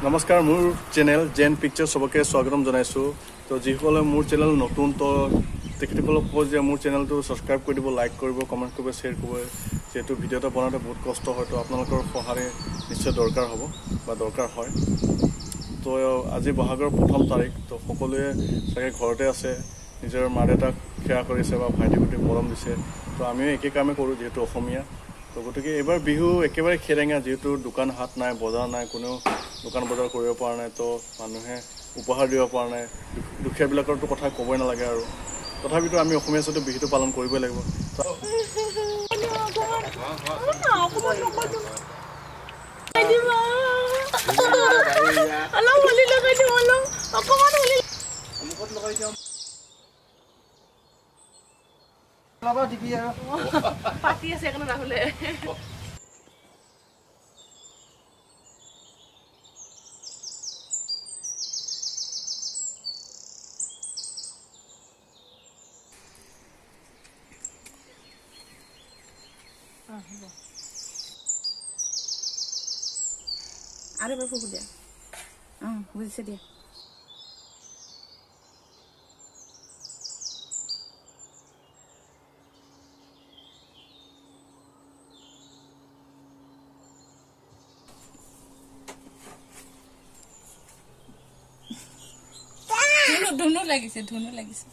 নমস্কাৰ মোৰ চেনেল জেন পিকচাৰ সবকে স্বাগতম জনাইছো তো যিসকলে মোৰ চেনেল নতুন তো তেখেতসকলক কয় যে মোৰ চেনেলটো সাবস্ক্ৰাইব কৰি দিব লাইক কৰিব কমেন্ট কৰিব শ্বেয়াৰ কৰিব যেহেতু ভিডিওটা বনাওঁতে বহুত কষ্ট হয় তো আপোনালোকৰ সহায় নিশ্চয় দৰকাৰ হ'ব বা দৰকাৰ হয় তো আজি বহাগৰ প্ৰথম তাৰিখ তো সকলোৱে চাগে ঘৰতে আছে নিজৰ মা দেউতাক সেৱা কৰিছে বা ভাইটি ভণ্টিক মৰম দিছে তো আমিও একে কামে কৰোঁ যেহেতু অসমীয়া তো গতিকে এবাৰ বিহু একেবাৰে খেৰেঙা যেহেতু দোকান হাট নাই বজাৰ নাই কোনো দোকান বজাৰ কৰিব পৰা নাই তো মানুহে উপহাৰ দিব পৰা নাই দুখীয়াবিলাকৰতো কথা ক'বই নালাগে আৰু তথাপিতো আমি অসমীয়া হিচাপে বিহুটো পালন কৰিবই লাগিব পাতি আছে এখন ৰাহুলে আৰে বাবু দিয়া বুঝছে দিয়া ধুনু লাগিছে